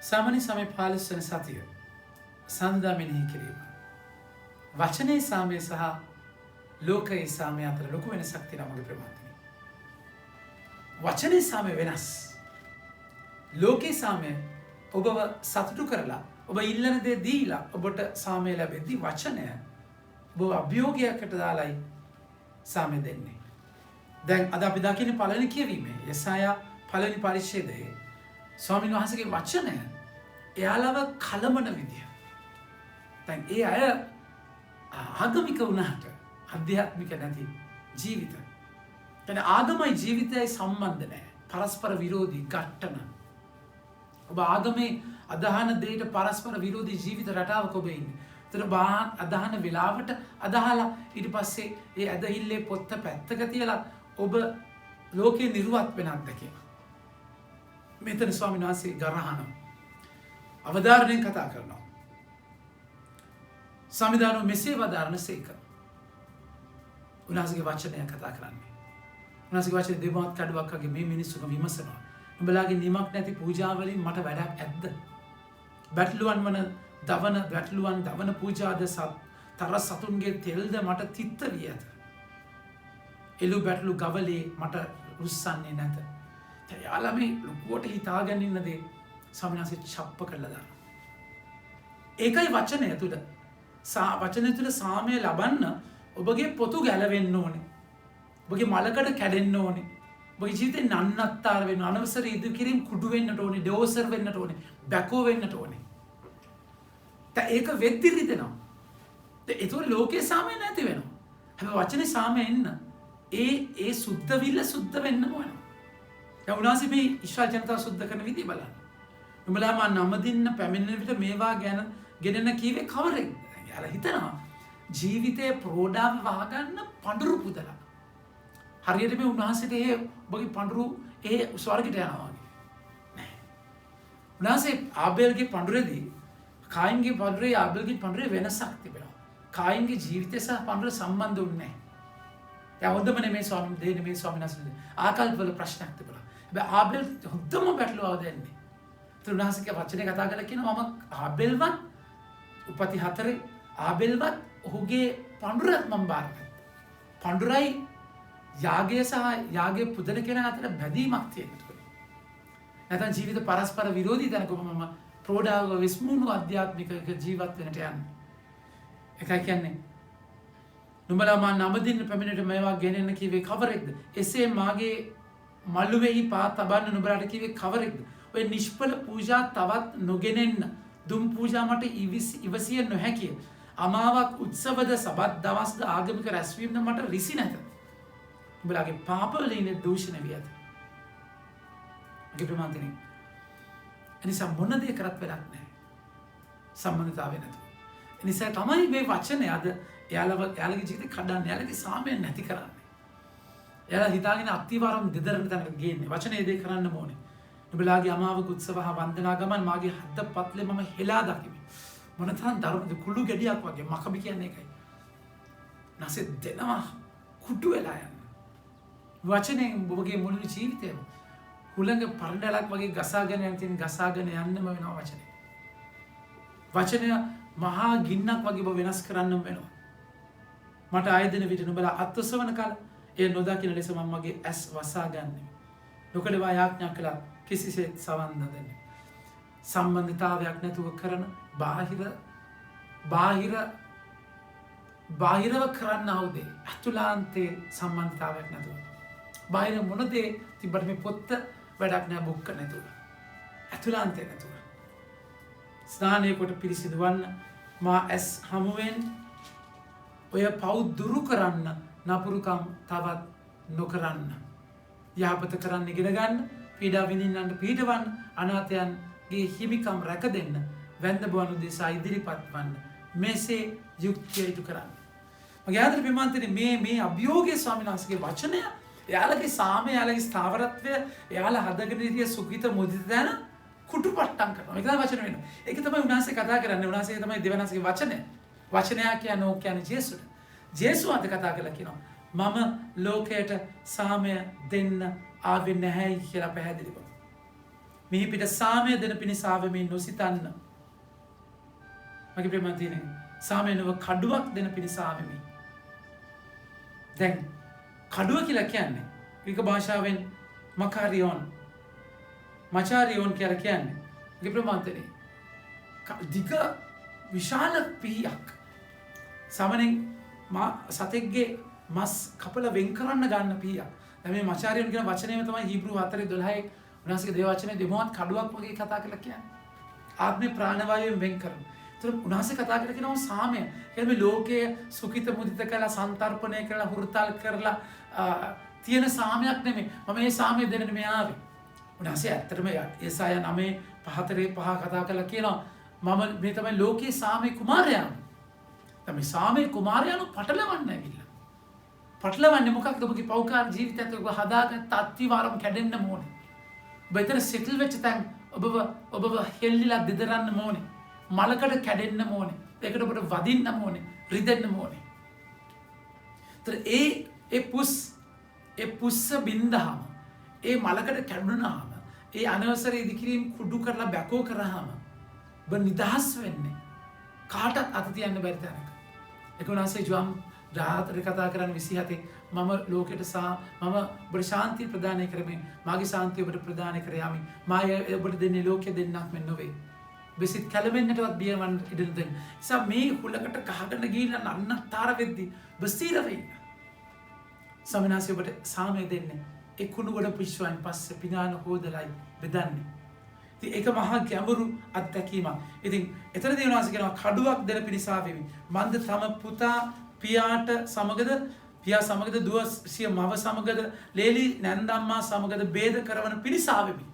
සාමාන්‍ය සමය 15 වෙනි සතිය සඳහා මෙනෙහි කිරීම. වචනේ සාමය සහ ලෝකයේ සාමය අතර ලොකු වෙනසක් තියෙනවා මගේ ප්‍රමාණය. වචනේ සාමය වෙනස්. ලෝකයේ සාමය ඔබව සතුටු කරලා ඔබ ඉල්ලන දේ දීලා ඔබට සාමය ලැබෙද්දී වචනය ඔබ අභියෝගයකට දාලයි සාමය දෙන්නේ. දැන් අද අපි දකින්නේ පළවෙනි කියවීමේ යසායා පළවෙනි පරිච්ඡේදයේ ස්වාමීන් වහන්සේගේ වචනය එයාලව කලමන විදිය. දැන් ඒ අය ආගමික වුණාට අධ්‍යාත්මික නැති ජීවිත. දැන් ආගමයි ජීවිතයයි සම්බන්ධ නැහැ. පරස්පර විරෝධී ඝට්ටන. ඔබ ආගමේ අදහන දෙයට පරස්පර විරෝධී ජීවිත රටාවක ඔබ ඉන්නේ. ඒතර අදහන වෙලාවට අදහලා ඊට පස්සේ ඒ ඇදහිල්ලේ පොත්ත පැත්තක තියලා ඔබ ලෝකේ නිර්වත් වෙන අත්දැකීම. මෙතන ස්වාමීන් වහන්සේ ගරහන අවධාරණයෙන් කතා කරනවා. සමිදානෝ මෙසේ වදාරන සේක. උන්වහන්සේගේ වචනය කතා කරන්නේ. උන්වහන්සේගේ වචනේ දෙමාත් කඩුවක් වගේ මේ මිනිස්සුක විමසනවා. උඹලාගේ නිමක් නැති පූජාවලින් මට වැඩක් ඇද්ද? බැටළුවන් දවන පූජාද තර සතුන්ගේ තෙල්ද මට තිත්ත වී ඇත. එළු බැටළු ගවලේ මට රුස්සන්නේ නැත. යාලා මේ ලොකුවට හිතාගෙන ඉන්න දේ ස්වාමීන් වහන්සේ ڇප්ප කරලා දානවා. ඒකයි වචනය තුල වචනය තුල සාමය ලබන්න ඔබගේ පොතු ගැලවෙන්න ඕනේ. ඔබගේ මලකඩ කැඩෙන්න ඕනේ. ඔබගේ ජීවිතේ නන්නත්තර වෙන්න, අනවසර ඉදිරි කිරීම කුඩු වෙන්නට ඕනේ, ඩෝසර් වෙන්නට ඕනේ, බැකෝ වෙන්නට ඕනේ. ඒක වෙද්දි රිදෙනවා. ඒක ලෝකේ සාමය නැති වෙනවා. හැබැයි වචනේ සාමය එන්න ඒ සුද්ධ විල්ල සුද්ධ වෙන්න ඕන. දැන් උනාසි මේ ඉස්රායල් ජනතාව සුද්ධ කරන විදිය බලන්න. උඹලා මා නම දින්න පැමිණෙන විට මේවා ගැන ගෙනන කීවේ කවරෙක්ද? යාලා හිතනවා ජීවිතයේ ප්‍රෝඩාව වහගන්න පඳුරු පුදලා. හරියට මේ උන්වහන්සේට ඒ ඔබගේ පඳුරු ඒ ස්වර්ගයට යනවා වගේ. නෑ. උන්වහන්සේ ආබේල්ගේ පඳුරේදී කායින්ගේ පඳුරේ ආබේල්ගේ පඳුරේ වෙනසක් තිබෙනවා. කායින්ගේ ජීවිතය සහ පඳුර සම්බන්ධ වුණේ නෑ. දැන් හොඳම නෙමේ ස්වාමීන් මේ ස්වාමීන් වහන්සේ ආකල්පවල ප්‍රශ්නයක් තිබුණා. හැබැයි ආබේල් හොඳම බැටළුවව දෙන්නේ. ඒත් උන්වහන්සේගේ වචනේ කතා කරලා කියනවා මම ආබේල්වත් උපති 4 ආබේල්වත් ඔහුගේ පඳුරත් මම බාරගත්තා. පඳුරයි යාගය සහ යාගයේ පුදන කෙනා අතර බැඳීමක් තියෙනවා. නැත්නම් ජීවිත පරස්පර විරෝධී තැනක මම ප්‍රෝඩාව විස්මුණු අධ්‍යාත්මික ජීවත් වෙනට යන්නේ. ඒකයි කියන්නේ නුඹලා මා නම දින්න පැමිණෙට මේවා ගෙනෙන්න කිව්වේ කවරෙක්ද? එසේ මාගේ මළුවේහි පා තබන්න නුඹලාට කිව්වේ කවරෙක්ද? ඔය නිෂ්ඵල පූජා තවත් නොගෙනෙන්න දුම් පූජා මට ඉවසිය නොහැකිය. අමාවක් උත්සවද සබත් දවස්ද ආගමික රැස්වීමද මට රිසි නැත. උඹලාගේ පාපවලින් දූෂණය විය ඇත. මගේ ප්‍රමාණතිනේ. එනිසා මොන දේ කරත් වැඩක් නැහැ. සම්බන්ධතාවය නැතුව. එනිසා තමයි මේ වචනේ අද එයාලගේ ජීවිතේ කඩන්නේ. එයාලගේ සාමය නැති කරන්නේ. එයාලා හිතාගෙන අත්තිවාරම් දෙදරන තැනකට ගේන්නේ. වචනේ දේ කරන්න ඕනේ. නුඹලාගේ අමාවක උත්සව හා වන්දනා ගමන් මාගේ හද පත්ලේ මම හෙලා දකිමි. මොනතරම් ධර්මද කුළු ගෙඩියක් වගේ මකබි කියන්නේ ඒකයි. නැසෙ දෙනවා කුඩු වෙලා යන. වචනේ ඔබගේ මුළු ජීවිතේම හුළඟ පරඬලක් වගේ ගසාගෙන යන තියෙන ගසාගෙන යන්නම වෙනවා වචනේ. වචනය මහා ගින්නක් වගේ ඔබ වෙනස් කරන්නම වෙනවා. මට ආයතන විට නුඹලා අත්වසවන කල ඒ නොදකින ලෙස මම මගේ ඇස් වසා ගන්නෙමි. නොකඩවා යාඥා කළා කිසිසේත් සවන් නොදෙන්නේ. සම්බන්ධතාවයක් නැතුව කරන බාහිරව කරන්න අවුදේ අතුලාන්තේ සම්බන්ධතාවයක් නැතුව. බාහිර මොන දේ තිබ්බට මේ පොත්ත වැඩක් නෑ බුක්ක නැතුව. අතුලාන්තේ නැතුව. ස්නානය කොට පිරිසිදු වන්න මා ඇස් හමුවෙන් ඔය පව් දුරු කරන්න නපුරුකම් තවත් නොකරන්න. යහපත කරන්න ඉගෙන ගන්න, පීඩා විඳින්නන්ට පීඩවන්න, අනාථයන්ගේ හිමිකම් රැක දෙන්න, වැන්ද බවනු දෙසා ඉදිරිපත් වන්න. මෙසේ යුක්තිය ඉටු කරන්න. මගේ ආදර ප්‍රමාන්තනේ මේ අභියෝගයේ ස්වාමීන් වහන්සේගේ වචනය, එයාලගේ සාමය, එයාලගේ ස්ථාවරත්වය, එයාලා හදගෙන ඉතිය සුඛිත මුදිත දැන කුටුපට්ටම් කරනවා. ඒක තමයි වචන වෙනවා. ඒක තමයි උන්වහන්සේ කතා කරන්නේ. උන්වහන්සේ තමයි දෙවනන්සේගේ වචනය. වචනය කියන්නේ ඕක කියන්නේ ජේසුට. ජේසුස් අද කතා කරලා කියනවා මම ලෝකයට සාමය දෙන්න ආවේ නැහැ කියලා පැහැදිලි කරනවා. මිහි පිට සාමය දෙන පිණිස ආවෙමි නොසිතන්න. මගේ ප්‍රේමන්තියනේ සාමය නොව කඩුවක් දෙන පිණිස ආවෙමි. දැන් කඩුව කියලා කියන්නේ ග්‍රීක භාෂාවෙන් මකාරියෝන් මචාරියෝන් කියලා කියන්නේ. මගේ ප්‍රේමන්තියනේ දිග විශාල පිහියක් සමනෙන් සතෙක්ගේ මස් කපල වෙන් කරන්න ගන්න පිහියක්. දැන් මේ මචාරියෝන් කියන වචනයම තමයි හීබ්‍රු 4:12 උන්වහන්සේගේ දේව වචනේ දෙමොත් කඩුවක් වගේ කතා කරලා කියන්නේ. ආත්මේ ප්‍රාණවායුවෙන් වෙන් කරන. ඒතර උන්වහන්සේ කතා කරලා කියනවා සාමය. කියන්නේ මේ ලෝකයේ සුඛිත මුදිත කළා සන්තරපණය කරලා හුරුතල් කරලා තියෙන සාමයක් නෙමෙයි. මම මේ සාමය දෙන්න මේ ආවේ. උන්වහන්සේ ඇත්තටම යෙසායා 9:4 කතා කරලා කියනවා මම මේ තමයි ලෝකයේ සාමේ කුමාරයා. තමයි සාමේ කුමාරයාණු පටලවන්න ඇවිල්ලා. පටලවන්නේ මොකක්ද? ඔබගේ පෞකාර ජීවිතයත් ඔබ හදාගත්ත අත්විවරම් කැඩෙන්න ඕනේ. ඔබ එතන සෙටල් වෙච්ච තැන් ඔබව හෙල්ලිලා දෙදරන්න ඕනේ. මලකට කැඩෙන්න ඕනේ. ඒකට ඔබට වදින්න ඕනේ. රිදෙන්න ඕනේ. ඒතර ඒ පුස්ස බින්දහම ඒ මලකට කැඩුණාම ඒ අනවසර ඉදිකිරීම කුඩු කරලා බැකෝ කරාම ඔබ නිදහස් වෙන්නේ කාටත් අත තියන්න බැරි තැනක. ඒක උනාසේ ජොම් රාත්‍රී කතා කරන 27 මම ලෝකෙට මම ඔබට ශාන්තිය ප්‍රදානය කරමි. මාගේ ශාන්තිය ඔබට ප්‍රදානය කර යමි. මම ඔබට දෙන්නේ ලෝකෙ දෙන්නක් මෙන් නොවේ. බෙසිත් කැළඹෙන්නටවත් බියවන්න ඉඩ දෙන්න. නිසා මේ හුලකට කහගෙන ගිහින් අන්නතර වෙද්දි බස්තිර වෙන්න. සමිනාසි ඔබට සාමය දෙන්නේ. ඒ කුණු ගොඩ පිස්සුවන් පස්සේ පිනාන හොදලයි බෙදන්නේ. ඉතින් ඒක මහා ගැඹුරු අත්දැකීමක්. ඉතින් එතනදී උනාස කියනවා කඩුවක් දෙන පිණිස ආවෙමි. මන්ද තම පුතා පියාට සමගද පියා සමගද දුව සිය මව සමගද ලේලි නැන්දම්මා සමගද ભેද කරවන පිණිස ආවෙමි.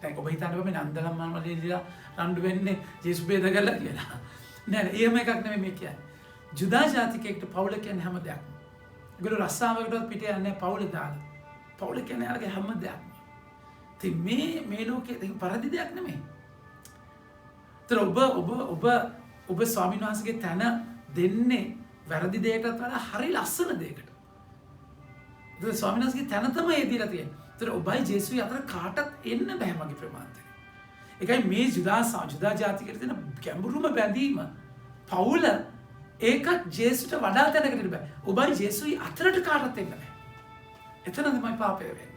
දැන් ඔබ හිතන්නේ මේ නැන්දම්මා ලේලිලා රණ්ඩු වෙන්නේ ජේසුස් ભેද කරලා කියලා. නෑ නෑ එහෙම එකක් නෙමෙයි මේ කියන්නේ. ජුදා ජාතිකයෙක්ට පවුල කියන්නේ හැම දෙයක්ම. ඒගොල්ලෝ රස්සාවකටවත් පිටේ යන්නේ පවුල දාලා. පවුල කියන්නේ යාගේ හැම දෙයක්ම. ඉතින් මේ ලෝකේ දෙක පරදි දෙයක් නෙමෙයි. ඒතර ඔබ ස්වාමීන් වහන්සේගේ තන දෙන්නේ වැරදි දෙයකටත් වඩා හරි ලස්සන දෙයකට. ඒතර ස්වාමීන් වහන්සේගේ තන තමයි දීලා තියෙන්නේ. ඒතර ඔබයි ජේසුයි අතර කාටත් එන්න බෑ මගේ ප්‍රමාණයට. ඒකයි මේ ජුදා ජාතිකයට තියෙන ගැඹුරුම බැඳීම. පවුල ඒකත් ජේසුට වඩා තැනකට ඉන්න බෑ. ඔබයි ජේසුයි අතරට කාටත් එන්න බෑ. එතන තමයි පාපය වෙන්නේ.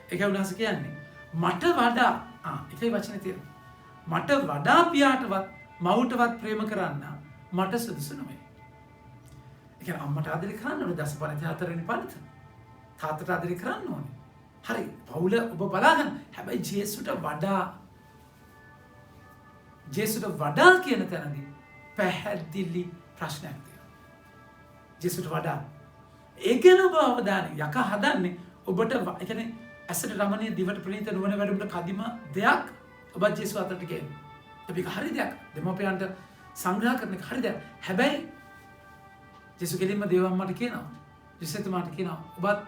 ඒකයි උන්වහන්සේ කියන්නේ මට වඩා එකයි වචනේ තියෙනවා. මට වඩා පියාටවත් මව්ටවත් ප්‍රේම කරන්න මට සුදුසු නෙමෙයි. ඒ කියන්නේ අම්මට ආදරේ කරන්න ඕනේ දසපණති හතරවෙනි පණිත. තාත්තට ආදරේ කරන්න ඕනේ. හරි පවුල ඔබ බලාගන්න. හැබැයි ජේසුට වඩා කියන තැනදී පැහැදිලි ප්‍රශ්නයක් තියෙනවා. ජේසුට වඩා ඒ ගැන ඔබ අවධානය යක හදන්නේ ඔබට ඒ කියන්නේ ඇසට රමණීය දිවට ප්‍රණීත නුවණ වැඩුමට කදිම දෙයක් ඔබ ජේසුස් අතරට ගේන්නේ. ඒක හරි දෙයක්. දෙමෝපියන්ට සංග්‍රහ කරන එක හරි දෙයක්. හැබැයි ජේසුස් කෙලින්ම දේව අම්මට කියනවා. ජේසුස්තුමාට කියනවා ඔබත්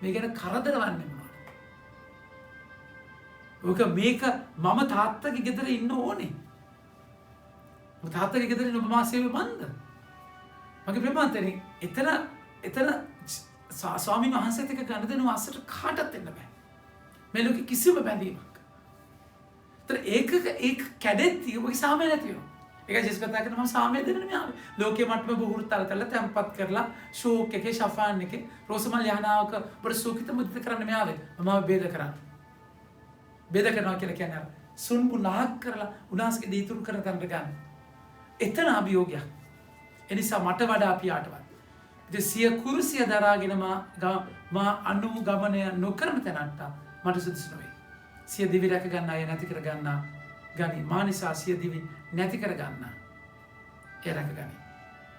මේ ගැන කරදර වන්නේ මොනවද? ඔක මේක මම තාත්තගේ ගෙදර ඉන්න ඕනේ. මම තාත්තගේ ගෙදර ඉන්න ඔබ මාසෙවේ මන්ද? මගේ ප්‍රේමන්තනේ එතන ස්වාමීන් වහන්සේත් එක්ක ගන්න දෙන වාසයට කාටත් එන්න බෑ. මේ ලෝකෙ කිසිම බැඳීමක්. ඒතර ඒක කැඩෙද්දී ඔබගේ සාමය නැති වෙනවා. ඒක ජේසුස් කතා කරන මම සාමය දෙන්න මේ ආවේ. ලෝකයේ මට්ටම බුහුරුතල් කරලා තැම්පත් කරලා ෂෝක් එකේ ෂෆාන් එකේ රෝසමල් යහනාවක බර සූකිත මුදිත කරන්න මේ ආවේ. මම ભેද කරන්න. ભેද කරනවා කියලා කියන්නේ සුන්බු නාක් කරලා උනාසගේ දීතුරු කරන තැනට ගන්න. එතන අභියෝගයක්. එනිසා මට වඩා පියාටවත් ඉතින් සිය කුරුසිය දරාගෙන මා අනුගමනය නොකරන තැනට මට සුදුසු නොවේ. සිය දිවි රැක ගන්න අය නැති කර ගන්නා ගනි. මා නිසා සිය දිවි නැති කර ගන්නා ඒ රැක ගනි.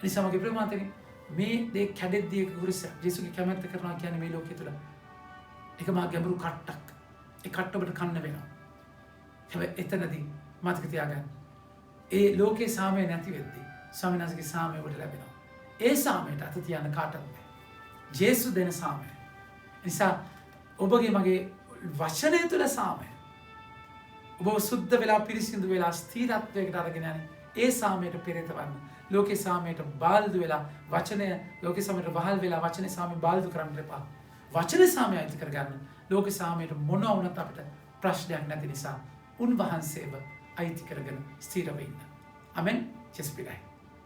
නිසා මගේ ප්‍රේමවන්තනි මේ දේ කැඩෙද්දී කුරුසිය ජේසුස්ගේ කැමැත්ත කරනවා කියන්නේ මේ ලෝකයේ තුල ඒක මා ගැඹුරු කට්ටක්. ඒ කට්ට ඔබට කන්න වෙනවා. හැබැයි එතනදී මතක තියාගන්න. ඒ ලෝකේ සාමය නැති වෙද්දී ස්වාමීනාගේ සාමය ඔබට ලැබෙනවා. ඒ සාමයට අත තියන්න කාටත් බෑ. ජේසුස් දෙන සාමය. නිසා ඔබගේ මගේ වචනය තුළ සාමය. ඔබ සුද්ධ වෙලා පිරිසිදු වෙලා ස්ථිරත්වයකට අරගෙන යන්නේ ඒ සාමයට පෙරේතවන්න. ලෝකේ සාමයට බාල්දු වෙලා වචනය ලෝකේ සාමයට වහල් වෙලා වචනේ සාමය බාල්දු කරන්න එපා. වචනේ සාමය අයිති කරගන්න. ලෝකේ සාමයට මොනවා වුණත් අපිට ප්‍රශ්නයක් නැති නිසා උන්වහන්සේව අයිති කරගෙන ස්ථිරව ඉන්න. අමෙන්. ජෙස්පිරයි.